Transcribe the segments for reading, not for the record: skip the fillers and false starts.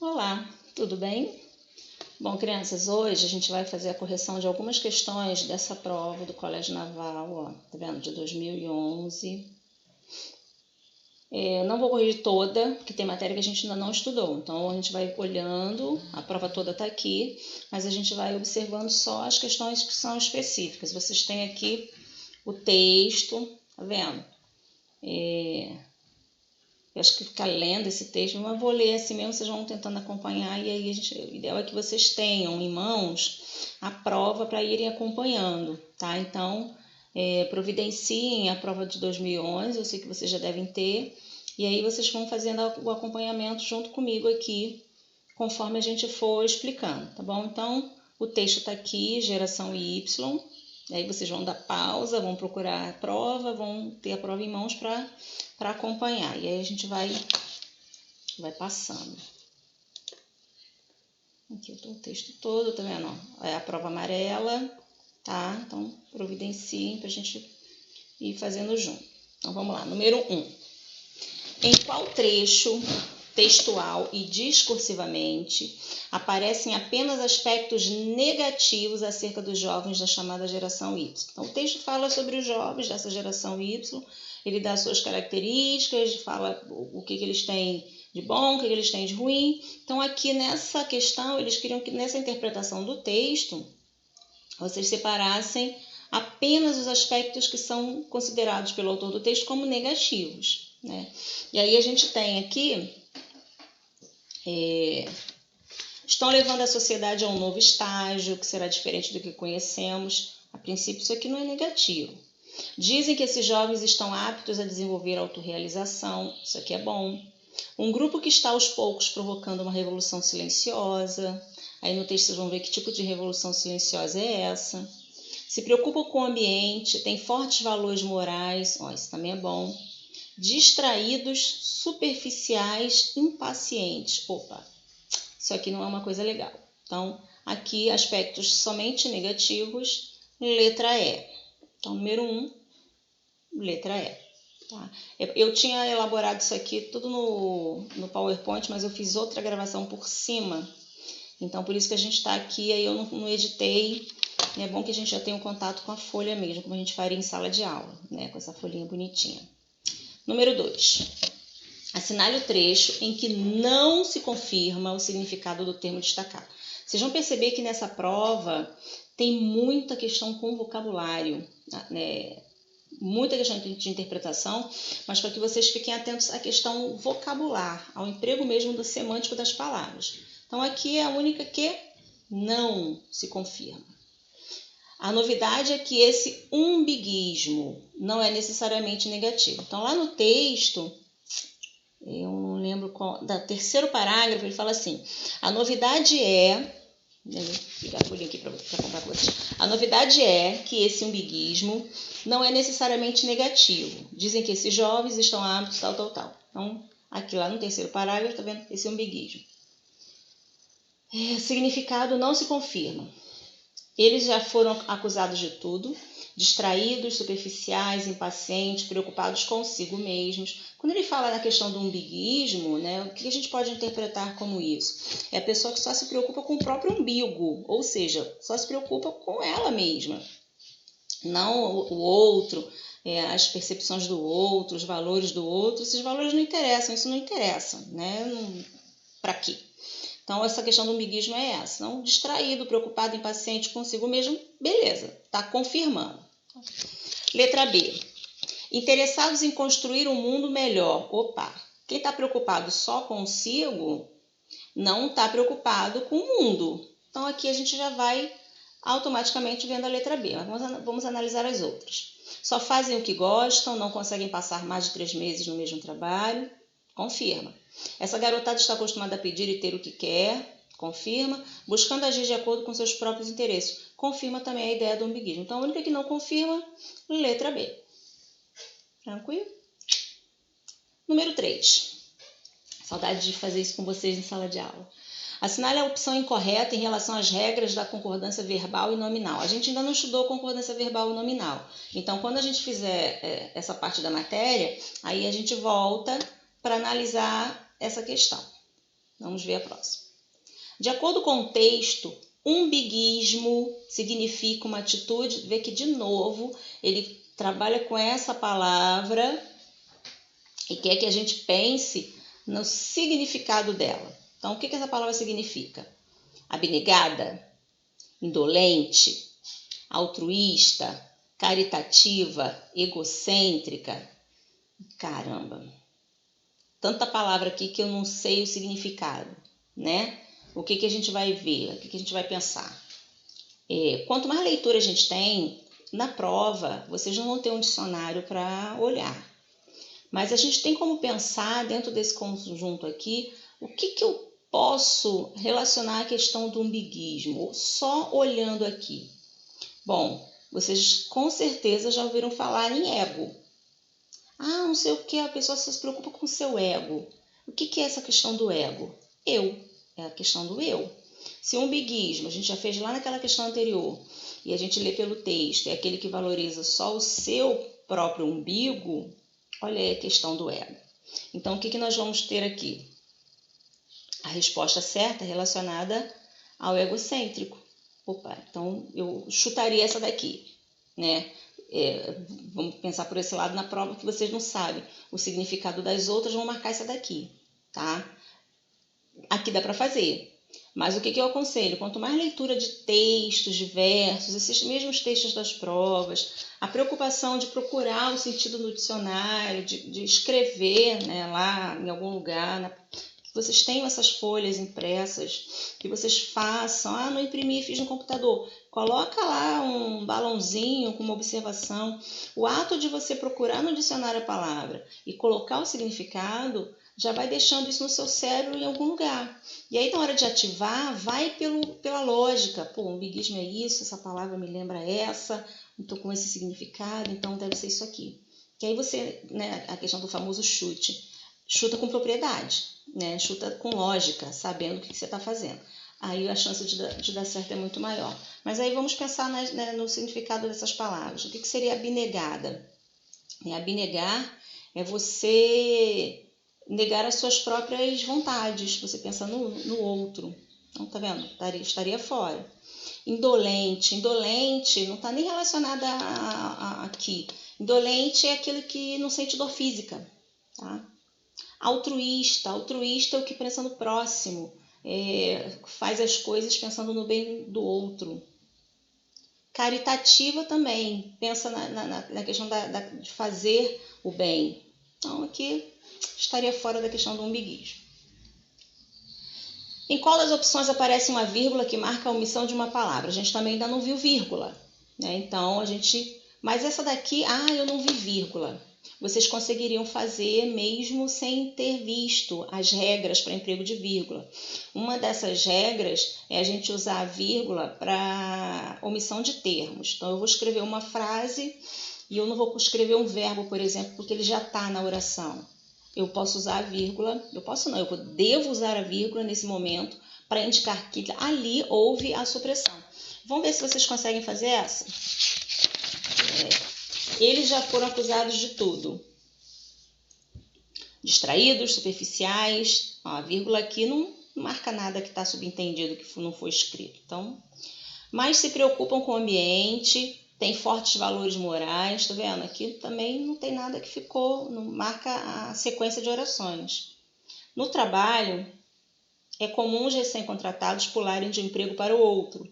Olá, tudo bem? Bom, crianças, hoje a gente vai fazer a correção de algumas questões dessa prova do Colégio Naval, ó, tá vendo? De 2011. Não vou corrigir toda, porque tem matéria que a gente ainda não estudou. Então, a gente vai olhando, a prova toda tá aqui, mas a gente vai observando só as questões que são específicas. Vocês têm aqui o texto, tá vendo? Eu acho que ficar lendo esse texto, mas eu vou ler assim mesmo, vocês vão tentando acompanhar, e aí o ideal é que vocês tenham em mãos a prova para irem acompanhando, tá? Então, providenciem a prova de 2011, eu sei que vocês já devem ter, e aí vocês vão fazendo o acompanhamento junto comigo aqui, conforme a gente for explicando, tá bom? Então, o texto está aqui, geração Y, aí vocês vão dar pausa, vão procurar a prova, vão ter a prova em mãos para acompanhar. E aí a gente vai passando. Aqui eu tô o texto todo, tá vendo? É a prova amarela, tá? Então, providenciem pra gente ir fazendo junto. Então, vamos lá. Número 1. Em qual trecho textual e discursivamente aparecem apenas aspectos negativos acerca dos jovens da chamada geração Y? Então, o texto fala sobre os jovens dessa geração Y, ele dá suas características, fala o que eles têm de bom, o que eles têm de ruim. Então, aqui nessa questão, eles queriam que nessa interpretação do texto, vocês separassem apenas os aspectos que são considerados pelo autor do texto como negativos, né? E aí a gente tem aqui, estão levando a sociedade a um novo estágio, que será diferente do que conhecemos. A princípio, isso aqui não é negativo. Dizem que esses jovens estão aptos a desenvolver autorrealização, isso aqui é bom. Um grupo que está aos poucos provocando uma revolução silenciosa. Aí no texto vocês vão ver que tipo de revolução silenciosa é essa. Se preocupam com o ambiente, tem fortes valores morais, ó, isso também é bom. Distraídos, superficiais, impacientes. Opa, isso aqui não é uma coisa legal. Então, aqui aspectos somente negativos, letra E. Então, número 1, letra E. Tá? Eu tinha elaborado isso aqui tudo no PowerPoint, mas eu fiz outra gravação por cima. Então, por isso que a gente está aqui, aí eu não editei. É bom que a gente já tenha um contato com a folha mesmo, como a gente faria em sala de aula, né? Com essa folhinha bonitinha. Número 2. Assinale o trecho em que não se confirma o significado do termo destacado. Vocês vão perceber que nessa prova tem muita questão com vocabulário, né? Muita questão de interpretação, mas para que vocês fiquem atentos à questão vocabular, ao emprego mesmo do semântico das palavras. Então, aqui é a única que não se confirma. A novidade é que esse umbiguismo não é necessariamente negativo. Então, lá no texto, eu não lembro qual, da terceiro parágrafo, ele fala assim: a novidade é. Vou pegar a folhinha aqui para contar com vocês. A novidade é que esse umbiguismo não é necessariamente negativo. Dizem que esses jovens estão aptos, tal. Então, aqui lá no terceiro parágrafo, tá vendo? Esse umbiguismo. Significado não se confirma. Eles já foram acusados de tudo, distraídos, superficiais, impacientes, preocupados consigo mesmos. Quando ele fala na questão do umbiguismo, né, o que a gente pode interpretar como isso? É a pessoa que só se preocupa com o próprio umbigo, ou seja, só se preocupa com ela mesma, não o outro, as percepções do outro, os valores do outro. Esses valores não interessam, isso não interessa, né? Para quê? Então, essa questão do umbiguismo é essa. Não distraído, preocupado, impaciente consigo mesmo, beleza, está confirmando. Letra B. Interessados em construir um mundo melhor. Opa, quem está preocupado só consigo não está preocupado com o mundo. Então, aqui a gente já vai automaticamente vendo a letra B. Mas vamos analisar as outras. Só fazem o que gostam, não conseguem passar mais de 3 meses no mesmo trabalho. Confirma. Essa garotada está acostumada a pedir e ter o que quer, confirma, buscando agir de acordo com seus próprios interesses. Confirma também a ideia do umbiguismo. Então, a única que não confirma, letra B. Tranquilo? Número 3. Saudade de fazer isso com vocês em sala de aula. Assinale a opção incorreta em relação às regras da concordância verbal e nominal. A gente ainda não estudou concordância verbal e nominal. Então, quando a gente fizer essa parte da matéria, aí a gente volta para analisar essa questão. Vamos ver a próxima. De acordo com o texto, umbiguismo significa uma atitude, vê que de novo ele trabalha com essa palavra e quer que a gente pense no significado dela. Então, o que essa palavra significa? Abnegada, indolente, altruísta, caritativa, egocêntrica. Caramba! Tanta palavra aqui que eu não sei o significado, né? O que a gente vai ver, o que a gente vai pensar. Quanto mais leitura a gente tem, na prova, vocês não vão ter um dicionário para olhar. Mas a gente tem como pensar dentro desse conjunto aqui, o que eu posso relacionar à questão do umbiguismo, só olhando aqui. Bom, vocês com certeza já ouviram falar em ego. Ah, não sei o que, a pessoa se preocupa com o seu ego. O que é essa questão do ego? Eu. É a questão do eu. Se o umbiguismo, a gente já fez lá naquela questão anterior, e a gente lê pelo texto, é aquele que valoriza só o seu próprio umbigo, olha aí a questão do ego. Então, o que nós vamos ter aqui? A resposta certa relacionada ao egocêntrico. Opa, então eu chutaria essa daqui, né? Vamos pensar por esse lado na prova que vocês não sabem o significado das outras, vão marcar essa daqui, tá? Aqui dá para fazer. Mas o que eu aconselho? Quanto mais leitura de textos diversos, esses mesmos textos das provas, a preocupação de procurar o sentido no dicionário, de escrever, né, lá em algum lugar, que vocês tenham essas folhas impressas, que vocês façam, não imprimi, fiz no computador, coloca lá um balãozinho com uma observação. O ato de você procurar no dicionário a palavra e colocar o significado já vai deixando isso no seu cérebro em algum lugar. E aí, na hora de ativar, vai pela lógica. Pô, umbiguismo é isso, essa palavra me lembra essa, estou com esse significado, então deve ser isso aqui. Que aí você, né, a questão do famoso chute, chuta com propriedade, né? Chuta com lógica, sabendo o que você está fazendo. Aí a chance de dar certo é muito maior. Mas aí vamos pensar no significado dessas palavras. O que seria abnegada? Abnegar é você negar as suas próprias vontades, você pensa no outro. Então, tá vendo? Estaria fora. Indolente não está nem relacionada aqui. Indolente é aquele que não sente dor física, tá? Altruísta é o que pensa no próximo, faz as coisas pensando no bem do outro. Caritativa também, pensa na questão de fazer o bem. Então, aqui estaria fora da questão do umbiguismo. Em qual das opções aparece uma vírgula que marca a omissão de uma palavra? A gente também ainda não viu vírgula, né? Então, mas essa daqui, eu não vi vírgula. Vocês conseguiriam fazer mesmo sem ter visto as regras para emprego de vírgula. Uma dessas regras é a gente usar a vírgula para omissão de termos. Então, eu vou escrever uma frase e eu não vou escrever um verbo, por exemplo, porque ele já está na oração. Eu posso usar a vírgula, eu devo usar a vírgula nesse momento para indicar que ali houve a supressão. Vamos ver se vocês conseguem fazer essa. Eles já foram acusados de tudo. Distraídos, superficiais. A vírgula aqui não marca nada que está subentendido, que não foi escrito. Então, mas se preocupam com o ambiente, tem fortes valores morais, tá vendo? Aqui também não tem nada que ficou, não marca a sequência de orações. No trabalho, é comum os recém-contratados pularem de um emprego para o outro,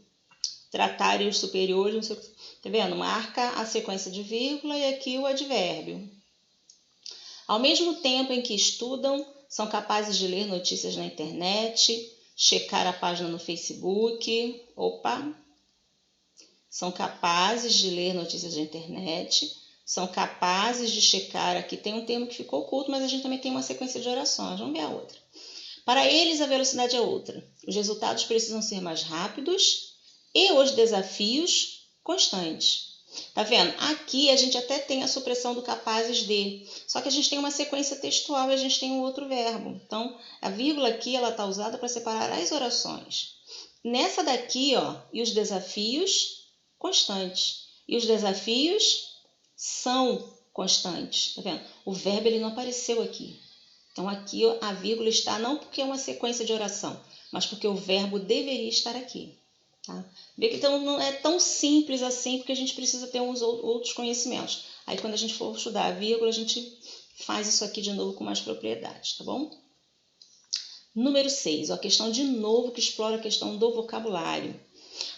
tratarem os superiores, não sei o que, tá vendo? Marca a sequência de vírgula e aqui o advérbio. Ao mesmo tempo em que estudam, são capazes de ler notícias na internet, checar a página no Facebook. São capazes de ler notícias na internet, são capazes de checar, aqui tem um termo que ficou oculto, mas a gente também tem uma sequência de orações, vamos ver a outra. Para eles, a velocidade é outra. Os resultados precisam ser mais rápidos e os desafios constantes. Tá vendo? Aqui a gente até tem a supressão do capazes de, só que a gente tem uma sequência textual e a gente tem um outro verbo. Então, a vírgula aqui ela está usada para separar as orações. Nessa daqui, e os desafios constantes. E os desafios são constantes, tá vendo? O verbo ele não apareceu aqui. Então, aqui a vírgula está não porque é uma sequência de oração, mas porque o verbo deveria estar aqui. Tá? Vê que então não é tão simples assim, porque a gente precisa ter uns outros conhecimentos. Aí, quando a gente for estudar a vírgula, a gente faz isso aqui de novo com mais propriedade, tá bom? Número 6, a questão de novo que explora a questão do vocabulário.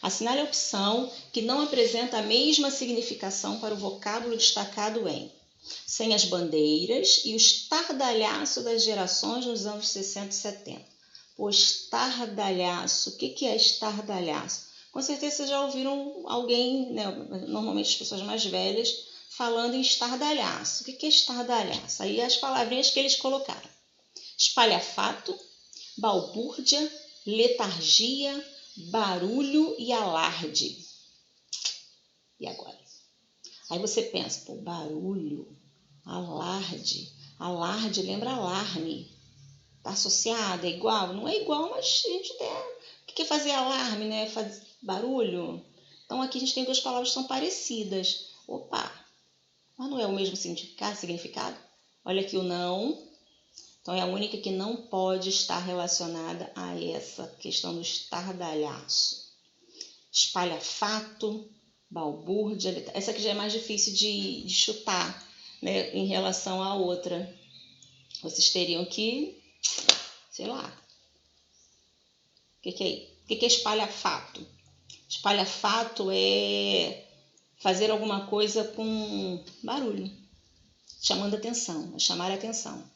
Assinale a opção que não apresenta a mesma significação para o vocábulo destacado em sem as bandeiras e o estardalhaço das gerações nos anos 60 e 70. Pô, estardalhaço, o que é estardalhaço? Com certeza vocês já ouviram alguém, né, normalmente as pessoas mais velhas, falando em estardalhaço. O que é estardalhaço? Aí as palavrinhas que eles colocaram. Espalhafato, balbúrdia, letargia, barulho e alarde. E agora? Aí você pensa, pô, barulho, alarde. Alarde lembra alarme. Tá associado, é igual? Não é igual, mas a gente tem... O que é fazer alarme, né? Fazer barulho. Então aqui a gente tem duas palavras que são parecidas. Opa, mas não é o mesmo significado? Olha aqui o não. Então é a única que não pode estar relacionada a essa questão do estardalhaço. Espalhafato, balbúrdia, essa aqui já é mais difícil de chutar, né, em relação à outra. Vocês teriam que, sei lá, o que é espalhafato? Espalhafato é fazer alguma coisa com barulho, chamando atenção, chamar a atenção.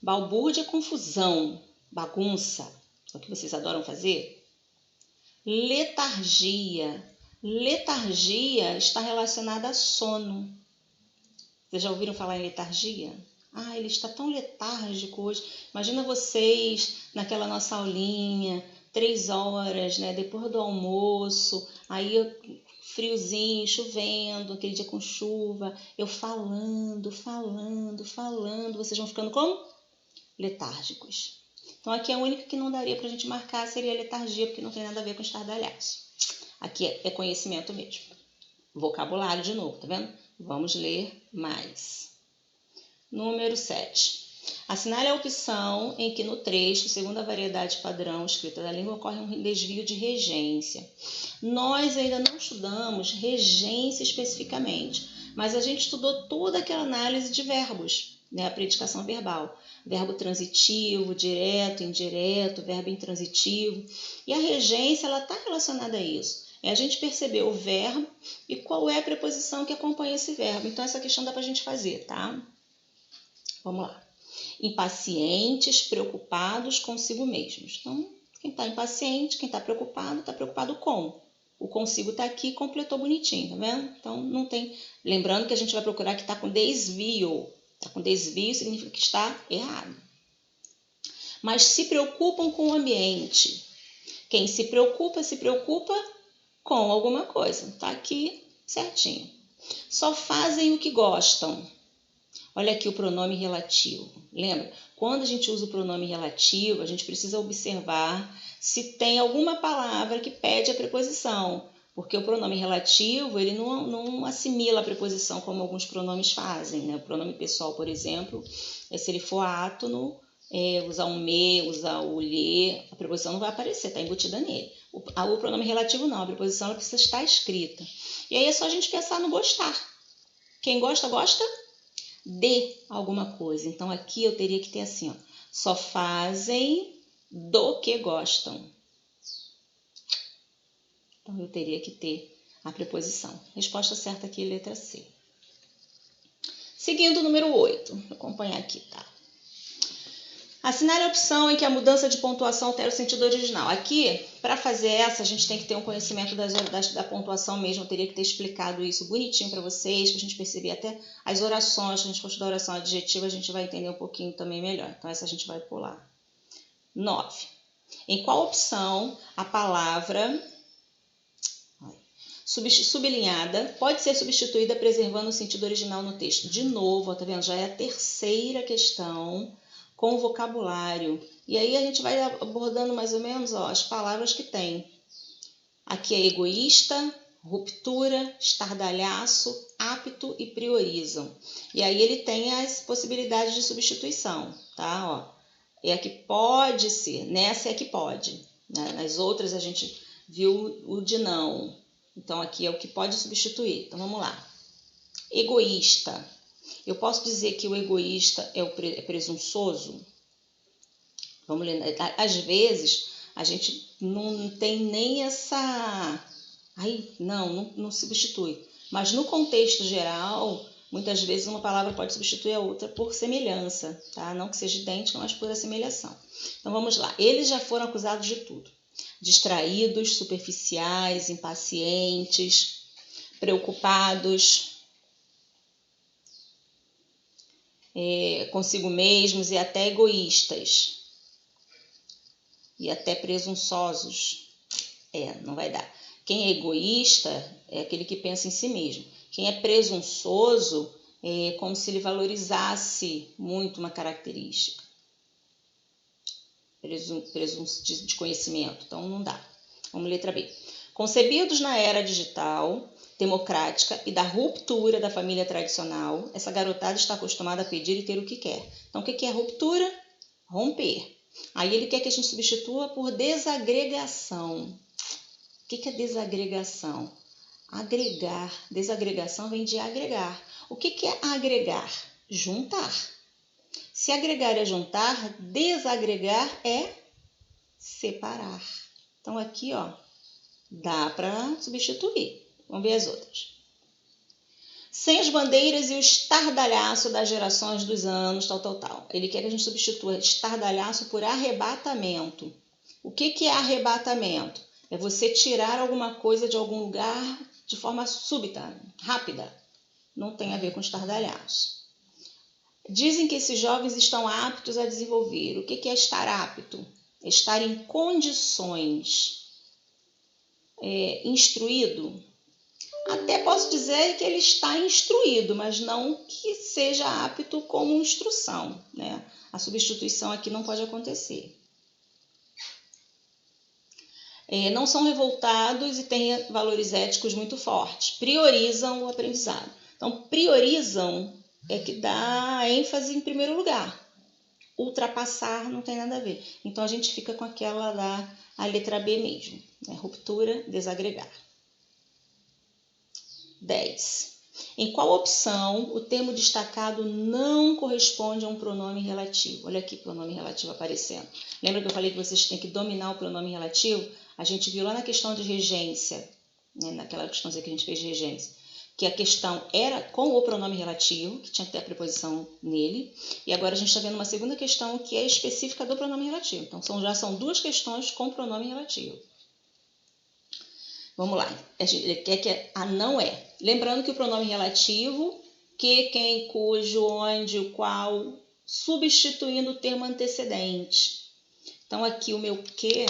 Balbúrdia é confusão, bagunça, é o que vocês adoram fazer. Letargia. Letargia está relacionada a sono. Vocês já ouviram falar em letargia? Ah, ele está tão letárgico hoje. Imagina vocês naquela nossa aulinha, 3 horas, né, depois do almoço, aí friozinho, chovendo, aquele dia com chuva, eu falando, vocês vão ficando como? Letárgicos. Então aqui a única que não daria para a gente marcar seria a letargia, porque não tem nada a ver com estardalhaço. Aqui é conhecimento mesmo. Vocabulário de novo, tá vendo? Vamos ler mais. Número 7. Assinale a opção em que no trecho, segundo a variedade padrão escrita da língua, ocorre um desvio de regência. Nós ainda não estudamos regência especificamente, mas a gente estudou toda aquela análise de verbos, né? A predicação verbal. Verbo transitivo, direto, indireto, verbo intransitivo. E a regência está relacionada a isso. É a gente perceber o verbo e qual é a preposição que acompanha esse verbo. Então, essa questão dá para a gente fazer, tá? Vamos lá. Impacientes, preocupados consigo mesmos. Então, quem está impaciente, quem está preocupado com. O consigo está aqui, completou bonitinho, tá vendo? Então, não tem... Lembrando que a gente vai procurar que está com desvio. Está com desvio significa que está errado. Mas se preocupam com o ambiente. Quem se preocupa com alguma coisa. Está aqui certinho. Só fazem o que gostam. Olha aqui o pronome relativo. Lembra? Quando a gente usa o pronome relativo, a gente precisa observar se tem alguma palavra que pede a preposição. Porque o pronome relativo, ele não assimila a preposição como alguns pronomes fazem, né? O pronome pessoal, por exemplo, se ele for átono, usar um me, usar o lhe, a preposição não vai aparecer, está embutida nele. O pronome relativo não, a preposição ela precisa estar escrita. E aí é só a gente pensar no gostar. Quem gosta, gosta de alguma coisa. Então aqui eu teria que ter assim, ó, só fazem do que gostam. Então eu teria que ter a preposição. Resposta certa aqui, letra C. Seguindo o número 8, vou acompanhar aqui, tá? Assinale a opção em que a mudança de pontuação altera o sentido original. Aqui, para fazer essa, a gente tem que ter um conhecimento da pontuação mesmo. Eu teria que ter explicado isso bonitinho para vocês, para a gente perceber até as orações. Se a gente for estudar oração adjetiva, a gente vai entender um pouquinho também melhor. Então, essa a gente vai pular. 9. Em qual opção a palavra sublinhada pode ser substituída preservando o sentido original no texto? De novo, ó, tá vendo? Já é a terceira questão com vocabulário. E aí a gente vai abordando mais ou menos, ó, as palavras que tem. Aqui é egoísta, ruptura, estardalhaço, apto e priorizam. E aí ele tem as possibilidades de substituição. tá? Ó, é a que pode ser, nessa é a que pode. Né? Nas outras a gente viu o de não. Então aqui é o que pode substituir. Então vamos lá. Egoísta. Eu posso dizer que o egoísta é presunçoso? Vamos ler. Às vezes a gente não tem nem essa... Aí, não substitui. Mas no contexto geral, muitas vezes uma palavra pode substituir a outra por semelhança, tá? Não que seja idêntica, mas por assemelhação. Então vamos lá. Eles já foram acusados de tudo. Distraídos, superficiais, impacientes, preocupados consigo mesmos e até egoístas. E até presunçosos. Não vai dar. Quem é egoísta é aquele que pensa em si mesmo. Quem é presunçoso é como se ele valorizasse muito uma característica. Presunço de conhecimento. Então não dá. Vamos letra B. Concebidos na era digital, democrática e da ruptura da família tradicional, essa garotada está acostumada a pedir e ter o que quer. Então o que é ruptura? Romper. Aí ele quer que a gente substitua por desagregação. O que é desagregação? Agregar. Desagregação vem de agregar. O que é agregar? Juntar. Se agregar é juntar, desagregar é separar. Então aqui, ó, dá para substituir. Vamos ver as outras. Sem as bandeiras e o estardalhaço das gerações dos anos, tal. Ele quer que a gente substitua estardalhaço por arrebatamento. O que é arrebatamento? É você tirar alguma coisa de algum lugar de forma súbita, rápida. Não tem a ver com estardalhaço. Dizem que esses jovens estão aptos a desenvolver. O que é estar apto? É estar em condições. Instruído? Até posso dizer que ele está instruído, mas não que seja apto como instrução, né? A substituição aqui não pode acontecer. Não são revoltados e têm valores éticos muito fortes. Priorizam o aprendizado. Então, priorizam é que dá ênfase em primeiro lugar. Ultrapassar não tem nada a ver. Então, a gente fica com aquela a letra B mesmo. Né? Ruptura, desagregar. 10. Em qual opção o termo destacado não corresponde a um pronome relativo? Olha aqui o pronome relativo aparecendo. Lembra que eu falei que vocês têm que dominar o pronome relativo? A gente viu lá na questão de regência, né, naquela questãozinha que a gente fez de regência, que a questão era com o pronome relativo, que tinha que ter a preposição nele, e agora a gente está vendo uma segunda questão que é específica do pronome relativo. Então, já são duas questões com pronome relativo. Vamos lá, ele quer que a não é. Lembrando que o pronome relativo, que, quem, cujo, onde, o qual, substituindo o termo antecedente. Então aqui o meu que,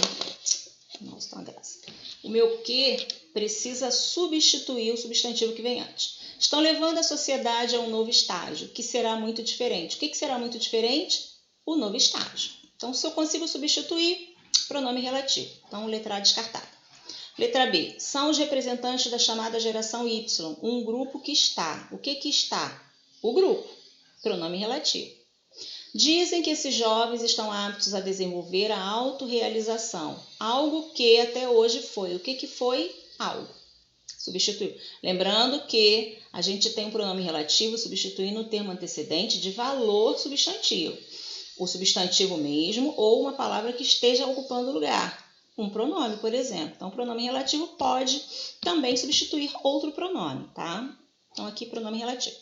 nossa, tá uma graça. O meu que precisa substituir o substantivo que vem antes. Estão levando a sociedade a um novo estágio, que será muito diferente. O que será muito diferente? O novo estágio. Então, se eu consigo substituir, pronome relativo. Então, letra A descartada. Letra B. São os representantes da chamada geração Y, um grupo que está. O que está? O grupo. Pronome relativo. Dizem que esses jovens estão aptos a desenvolver a autorrealização. Algo que até hoje foi. O que foi? Algo. Substituiu. Lembrando que a gente tem um pronome relativo substituindo o termo antecedente de valor substantivo. O substantivo mesmo ou uma palavra que esteja ocupando o lugar. Um pronome, por exemplo. Então, o pronome relativo pode também substituir outro pronome, tá? Então, aqui, pronome relativo.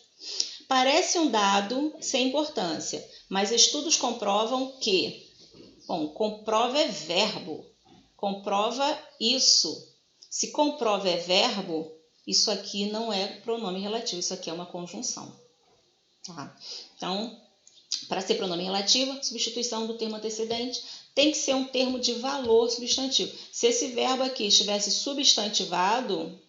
Parece um dado sem importância, mas estudos comprovam que... Bom, comprova é verbo. Comprova isso. Se comprova é verbo, isso aqui não é pronome relativo, isso aqui é uma conjunção, tá? Então, para ser pronome relativo, substituição do termo antecedente tem que ser um termo de valor substantivo. Se esse verbo aqui estivesse substantivado,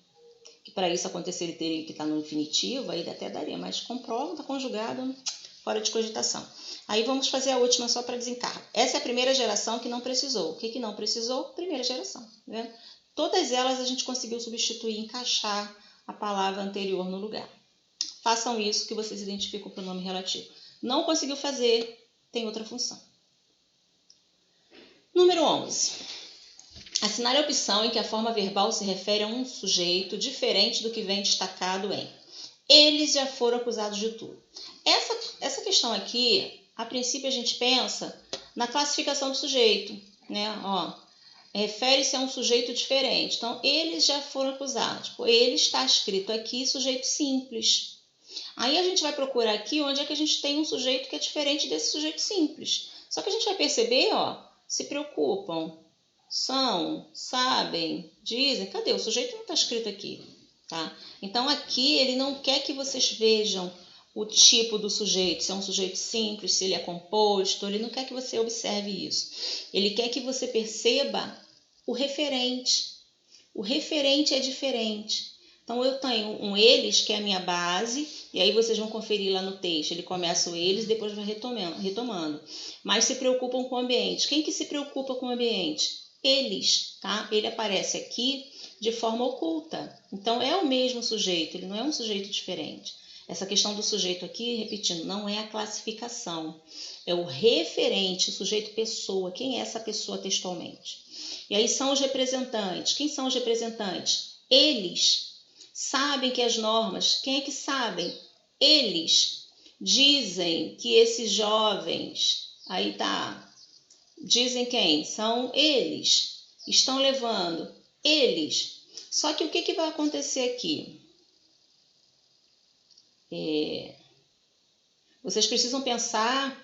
que para isso acontecer ele teria que estar no infinitivo, aí até daria, mas comprova, está conjugado, fora de cogitação. Aí vamos fazer a última só para desencargo. Essa é a primeira geração que não precisou. O que não precisou? Primeira geração. Né? Todas elas a gente conseguiu substituir, encaixar a palavra anterior no lugar. Façam isso que vocês identificam o pronome relativo. Não conseguiu fazer, tem outra função. Número 11. Assinale a opção em que a forma verbal se refere a um sujeito diferente do que vem destacado em eles já foram acusados de tudo. Essa questão aqui, a princípio a gente pensa na classificação do sujeito, né? Refere-se a um sujeito diferente. Então, eles já foram acusados. Ele está escrito aqui, sujeito simples. Aí a gente vai procurar aqui onde é que a gente tem um sujeito que é diferente desse sujeito simples. Só que a gente vai perceber, se preocupam, são, sabem, dizem. Cadê? O sujeito não está escrito aqui, tá? Então, aqui ele não quer que vocês vejam o tipo do sujeito, se é um sujeito simples, se ele é composto, ele não quer que você observe isso. Ele quer que você perceba o referente. O referente é diferente. Então, eu tenho um eles, que é a minha base, e aí vocês vão conferir lá no texto. Ele começa o eles, depois vai retomando. Mas se preocupam com o ambiente. Quem que se preocupa com o ambiente? Eles, tá? Ele aparece aqui de forma oculta. Então, é o mesmo sujeito, ele não é um sujeito diferente. Essa questão do sujeito aqui, repetindo, não é a classificação. É o referente, o sujeito pessoa. Quem é essa pessoa textualmente? E aí são os representantes. Quem são os representantes? Eles sabem que as normas, quem é que sabem? Eles dizem que esses jovens, aí tá, dizem quem? São eles. Estão levando eles. Só que o que vai acontecer aqui? Vocês precisam pensar,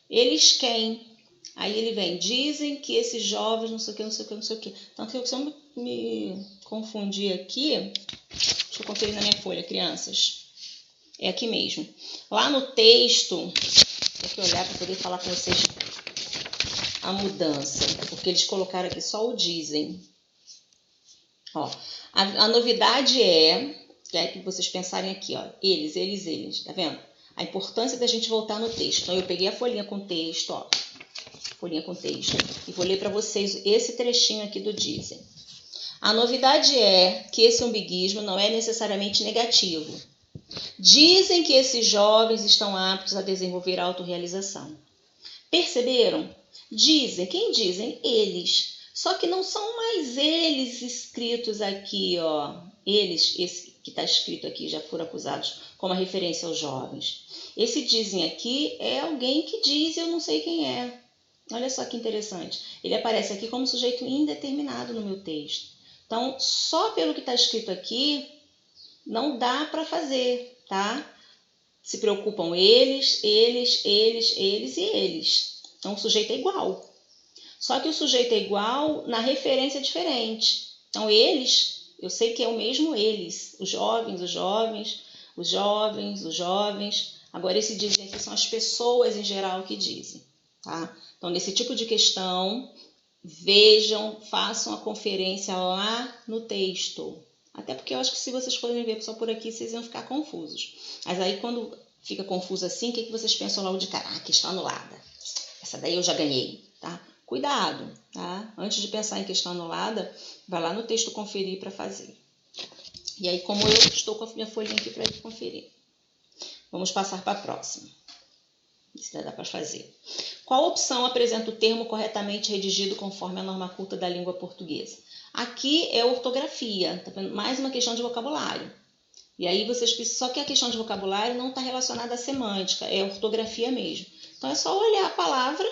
eles quem? Aí ele vem, dizem que esses jovens, não sei o que, não sei o que, não sei o que. Então, se eu me confundir aqui, deixa eu conferir na minha folha, crianças. É aqui mesmo. Lá no texto, vou aqui olhar para poder falar com vocês a mudança, porque eles colocaram aqui só o dizem. A novidade é que vocês pensarem aqui, eles, tá vendo? A importância da gente voltar no texto. Então, eu peguei a folhinha com texto, e vou ler para vocês esse trechinho aqui do dizem. A novidade é que esse umbiguismo não é necessariamente negativo. Dizem que esses jovens estão aptos a desenvolver a autorrealização. Perceberam? Dizem. Quem dizem? Eles. Só que não são mais eles escritos aqui, Eles, esse que está escrito aqui, já foram acusados como a referência aos jovens. Esse dizem aqui é alguém que diz, eu não sei quem é. Olha só que interessante. Ele aparece aqui como sujeito indeterminado no meu texto. Então, só pelo que está escrito aqui, não dá para fazer, tá? Se preocupam eles e eles. Então, o sujeito é igual. Só que o sujeito é igual na referência diferente. Então, eles, eu sei que é o mesmo eles. Os jovens. Agora, esse dizem aqui são as pessoas em geral que dizem, tá? Então, nesse tipo de questão, vejam, façam a conferência lá no texto. Até porque eu acho que se vocês forem ver só por aqui, vocês iam ficar confusos. Mas aí, quando fica confuso assim, o que vocês pensam logo de cara? Questão anulada. Essa daí eu já ganhei, tá? Cuidado, tá? Antes de pensar em questão anulada, vai lá no texto conferir para fazer. E aí, como eu estou com a minha folhinha aqui para conferir. Vamos passar para a próxima. Isso dá para fazer. Qual opção apresenta o termo corretamente redigido conforme a norma culta da língua portuguesa? Aqui é ortografia, tá vendo? Mais uma questão de vocabulário. E aí vocês precisam, só que a questão de vocabulário não está relacionada à semântica, é ortografia mesmo. Então é só olhar a palavra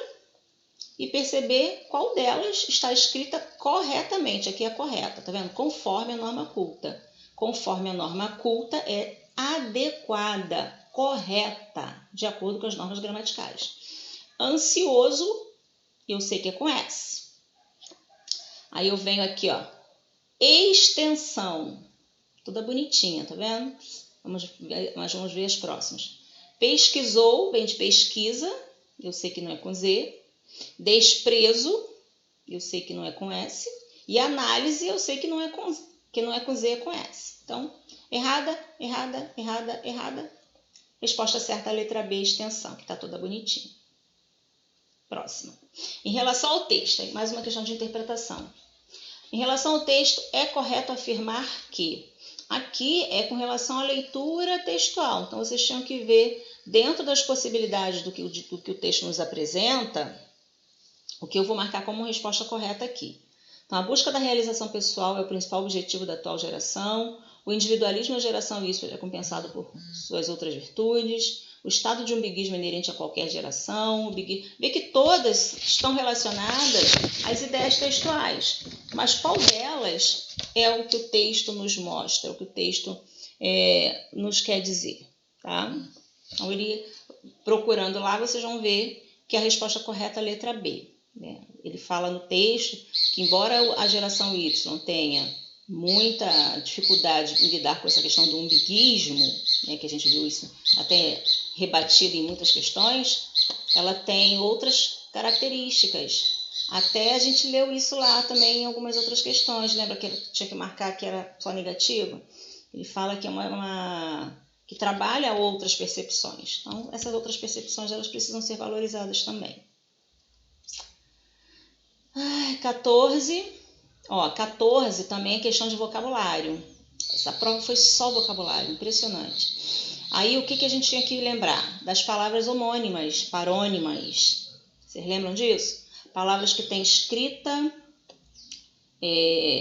e perceber qual delas está escrita corretamente. Aqui é correta, tá vendo? Conforme a norma culta. Conforme a norma culta é adequada, correta, de acordo com as normas gramaticais. Ansioso, eu sei que é com S. Aí eu venho aqui, extensão, toda bonitinha, tá vendo? Vamos ver as próximas. Pesquisou, vem de pesquisa, eu sei que não é com Z. Desprezo, eu sei que não é com S. E análise, eu sei que não é com Z, é com S. Então, errada. Resposta certa, a letra B, extensão, que está toda bonitinha. Próxima. Em relação ao texto, mais uma questão de interpretação. Em relação ao texto, é correto afirmar que aqui é com relação à leitura textual. Então, vocês tinham que ver Dentro das possibilidades do que o texto nos apresenta, o que eu vou marcar como resposta correta aqui. Então, a busca da realização pessoal é o principal objetivo da atual geração. O individualismo da geração, isso é compensado por suas outras virtudes. O estado de umbiguismo é inerente a qualquer geração. Vê que todas estão relacionadas às ideias textuais. Mas qual delas é o que o texto nos mostra, o que o texto nos quer dizer? Tá? Então, procurando lá, vocês vão ver que a resposta correta é a letra B. Ele fala no texto que, embora a geração Y tenha muita dificuldade em lidar com essa questão do umbiguismo, que a gente viu isso até rebatido em muitas questões, ela tem outras características. Até a gente leu isso lá também em algumas outras questões. Lembra que tinha que marcar que era só negativa? Ele fala que é que trabalha outras percepções. Então, essas outras percepções elas precisam ser valorizadas também. 14. 14 também é questão de vocabulário. Essa prova foi só vocabulário, impressionante. Aí o que a gente tinha que lembrar? Das palavras homônimas, parônimas. Vocês lembram disso? Palavras que têm escrita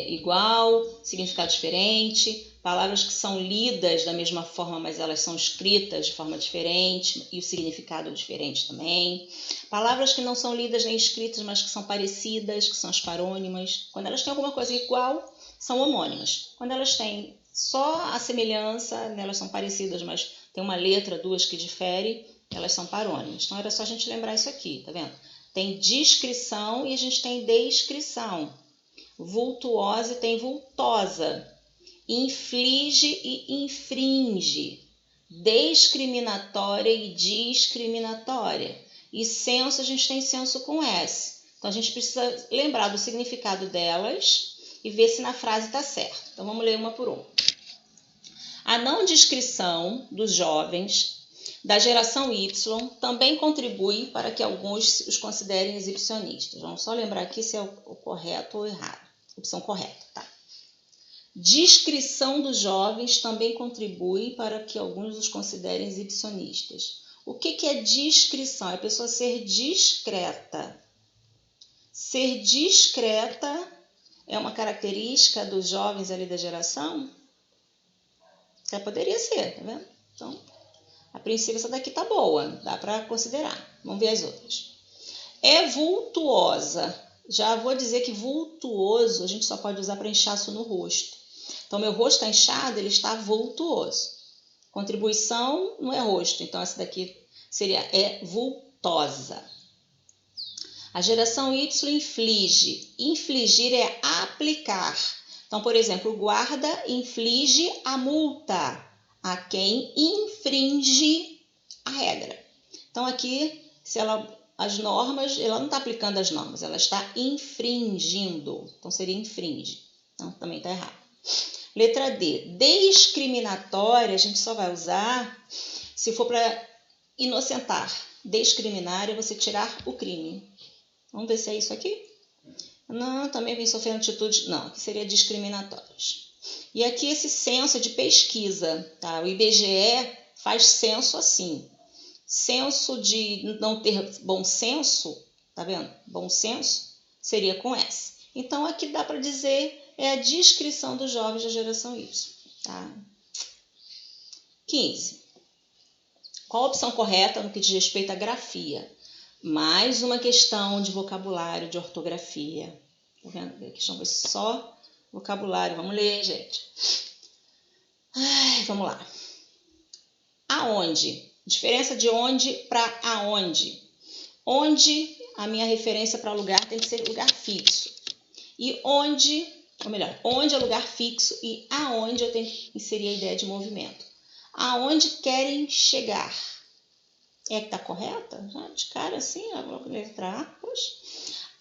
igual, significado diferente. Palavras que são lidas da mesma forma, mas elas são escritas de forma diferente e o significado é diferente também. Palavras que não são lidas nem escritas, mas que são parecidas, que são as parônimas. Quando elas têm alguma coisa igual, são homônimas. Quando elas têm só a semelhança, elas são parecidas, mas tem uma letra, duas que diferem, elas são parônimas. Então, era só a gente lembrar isso aqui, tá vendo? Tem descrição e a gente tem descrição. Vultuosa e tem vultosa. Inflige e infringe, discriminatória e discriminatória. E senso, a gente tem senso com S. Então, a gente precisa lembrar do significado delas e ver se na frase está certo. Então, vamos ler uma por uma. A não descrição dos jovens da geração Y também contribui para que alguns os considerem exibicionistas. Vamos só lembrar aqui se é o correto ou errado. Opção correta, tá? Descrição dos jovens também contribui para que alguns os considerem exibicionistas. O que é descrição? É a pessoa ser discreta. Ser discreta é uma característica dos jovens ali da geração? Até poderia ser, tá vendo? Então, a princípio essa daqui tá boa, dá para considerar. Vamos ver as outras. É vultuosa. Já vou dizer que vultuoso a gente só pode usar para inchaço no rosto. Então, meu rosto está inchado, ele está vultuoso. Contribuição não é rosto, então essa daqui seria vultosa. A geração Y inflige. Infligir é aplicar. Então, por exemplo, o guarda inflige a multa a quem infringe a regra. Então, aqui, as normas, ela não está aplicando as normas, ela está infringindo. Então, seria infringe. Então, também está errado. Letra D. Discriminatória, a gente só vai usar se for para inocentar. Discriminar é você tirar o crime. Vamos ver se é isso aqui? Não, também vem sofrendo atitudes. Não, que seria discriminatórias. E aqui esse censo é de pesquisa, tá? O IBGE faz censo assim. Censo de não ter bom senso, tá vendo? Bom senso seria com S. Então, aqui dá para dizer é a descrição dos jovens da geração Y. Tá? 15. Qual a opção correta no que diz respeito à grafia? Mais uma questão de vocabulário, de ortografia. Tá vendo? A questão foi só vocabulário. Vamos ler, gente. Vamos lá. Aonde? Diferença de onde para aonde. Onde, a minha referência para lugar tem que ser lugar fixo. E onde, ou melhor, onde é lugar fixo e aonde eu tenho que inserir a ideia de movimento. Aonde querem chegar. É que está correta? Já de cara assim, letra A. Poxa.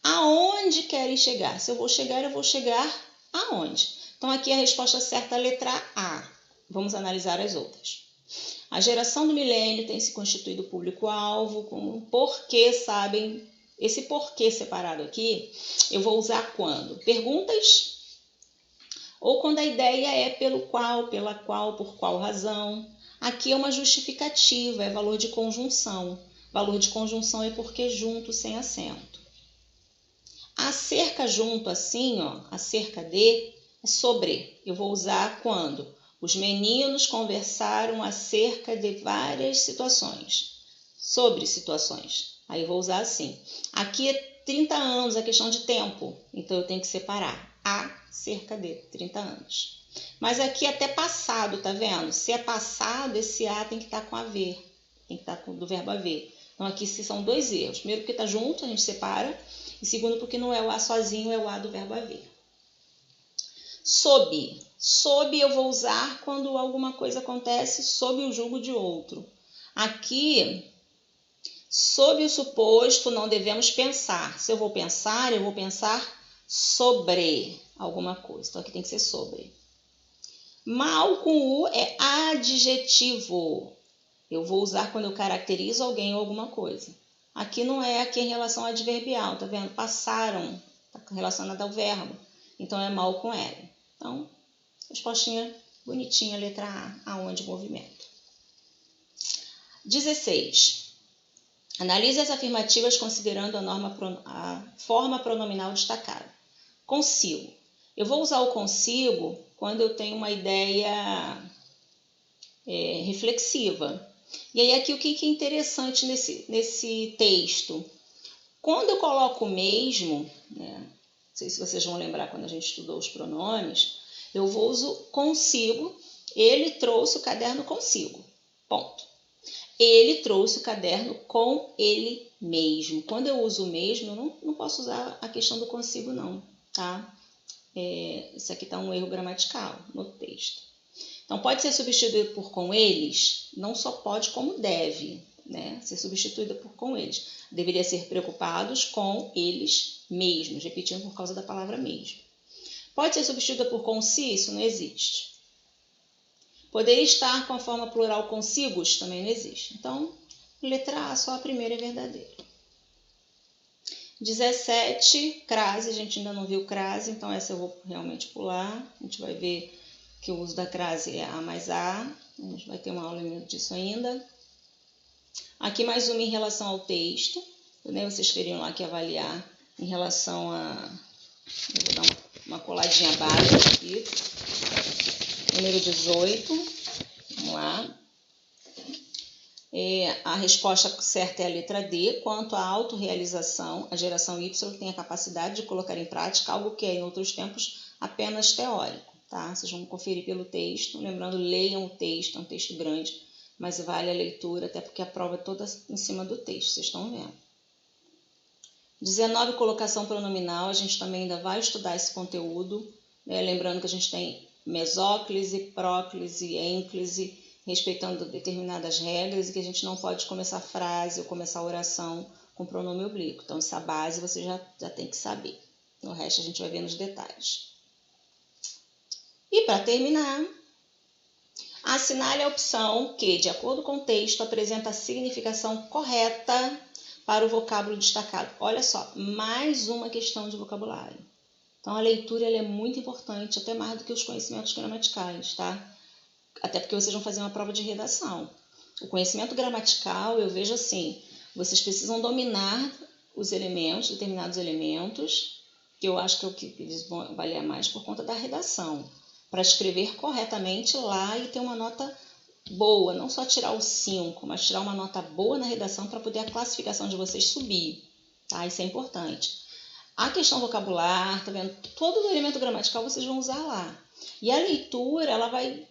Aonde querem chegar? Se eu vou chegar aonde? Então, aqui a resposta certa é a letra A. Vamos analisar as outras. A geração do milênio tem se constituído público-alvo com um porquê, sabem? Esse porquê separado aqui, eu vou usar quando? Perguntas ou quando a ideia é pelo qual, pela qual, por qual razão. Aqui é uma justificativa, é valor de conjunção. Valor de conjunção é porque junto, sem acento. Acerca junto assim, ó, acerca de, é sobre. Eu vou usar quando os meninos conversaram acerca de várias situações. Sobre situações. Aí eu vou usar assim. Aqui é 30 anos, é questão de tempo. Então eu tenho que separar. Há cerca de 30 anos. Mas aqui é até passado, tá vendo? Se é passado, esse A tem que estar com haver. Tem que estar do verbo haver. Então aqui são dois erros. Primeiro porque está junto, a gente separa. E segundo porque não é o A sozinho, é o A do verbo haver. Sob. Sob eu vou usar quando alguma coisa acontece sob o julgo de outro. Aqui, sob o suposto, não devemos pensar. Se eu vou pensar sobre alguma coisa. Então aqui tem que ser sobre. Mal com U é adjetivo. Eu vou usar quando eu caracterizo alguém ou alguma coisa. Aqui não é aqui em relação ao adverbial, tá vendo? Passaram, tá relacionado ao verbo. Então é mal com L. Então, respostinha bonitinha, letra A, aonde movimento. 16. Analise as afirmativas considerando a forma pronominal destacada. Consigo. Eu vou usar o consigo quando eu tenho uma ideia reflexiva. E aí aqui o que é interessante nesse texto? Quando eu coloco mesmo, né, não sei se vocês vão lembrar quando a gente estudou os pronomes, eu vou usar consigo, ele trouxe o caderno consigo, ponto. Ele trouxe o caderno com ele mesmo. Quando eu uso o mesmo, eu não posso usar a questão do consigo não, tá? Isso aqui está um erro gramatical no texto. Então, pode ser substituído por com eles? Não só pode, como deve, né? Ser substituída por com eles. Deveria ser preocupados com eles mesmos, repetindo por causa da palavra mesmo. Pode ser substituída por com si? Isso não existe. Poderia estar com a forma plural consigos? Também não existe. Então, letra A, só a primeira é verdadeira. 17, crase, a gente ainda não viu crase, então essa eu vou realmente pular. A gente vai ver que o uso da crase é A mais A. A gente vai ter uma aula disso ainda. Aqui mais uma em relação ao texto. Né? Vocês teriam lá que avaliar em relação a... Eu vou dar uma coladinha básica aqui. Número 18. Vamos lá. A resposta certa é a letra D. Quanto à autorrealização, a geração Y tem a capacidade de colocar em prática algo que é, em outros tempos, apenas teórico. Tá? Vocês vão conferir pelo texto. Lembrando, leiam o texto, é um texto grande, mas vale a leitura, até porque a prova é toda em cima do texto, vocês estão vendo. 19, colocação pronominal. A gente também ainda vai estudar esse conteúdo. Né? Lembrando que a gente tem mesóclise, próclise, ênclise, respeitando determinadas regras e que a gente não pode começar frase ou começar oração com pronome oblíquo. Então, essa base você já tem que saber. O resto a gente vai ver nos detalhes. E para terminar, assinale a opção que, de acordo com o texto, apresenta a significação correta para o vocábulo destacado. Olha só, mais uma questão de vocabulário. Então, a leitura ela é muito importante, até mais do que os conhecimentos gramaticais, tá? Até porque vocês vão fazer uma prova de redação. O conhecimento gramatical, eu vejo assim, vocês precisam dominar os elementos, determinados elementos, que eu acho que é o que eles vão avaliar mais por conta da redação, para escrever corretamente lá e ter uma nota boa, não só tirar o 5, mas tirar uma nota boa na redação para poder a classificação de vocês subir, tá? Isso é importante. A questão vocabular, tá vendo? Todo o elemento gramatical vocês vão usar lá. E a leitura, ela vai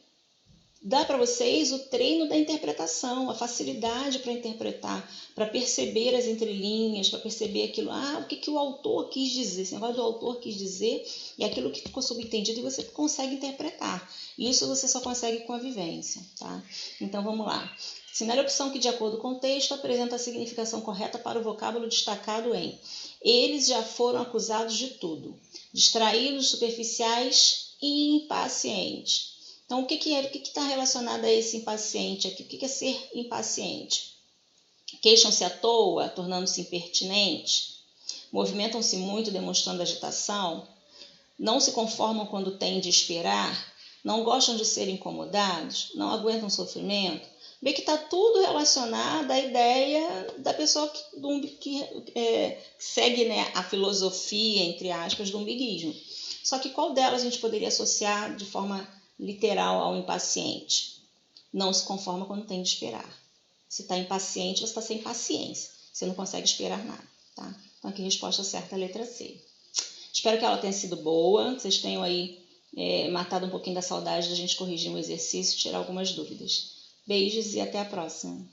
dar para vocês o treino da interpretação, a facilidade para interpretar, para perceber as entrelinhas, para perceber aquilo, o que o autor quis dizer, esse negócio do autor quis dizer e aquilo que ficou subentendido e você consegue interpretar. Isso você só consegue com a vivência, tá? Então vamos lá. Assinale a opção que, de acordo com o texto, apresenta a significação correta para o vocábulo destacado em: eles já foram acusados de tudo, distraídos, superficiais e impacientes. Então, o que está relacionado a esse impaciente aqui? O que é ser impaciente? Queixam-se à toa, tornando-se impertinentes? Movimentam-se muito, demonstrando agitação? Não se conformam quando têm de esperar? não gostam de ser incomodados, não aguentam sofrimento. Vê que está tudo relacionado à ideia da pessoa que segue, né, a filosofia, entre aspas, do umbiguismo. Só que qual delas a gente poderia associar de forma literal ao impaciente? Não se conforma quando tem de esperar. Se está impaciente, você está sem paciência. Você não consegue esperar nada. Tá? Então aqui a resposta certa é a letra C. Espero que ela tenha sido boa, que vocês tenham aí matado um pouquinho da saudade da gente corrigir um exercício e tirar algumas dúvidas. Beijos e até a próxima!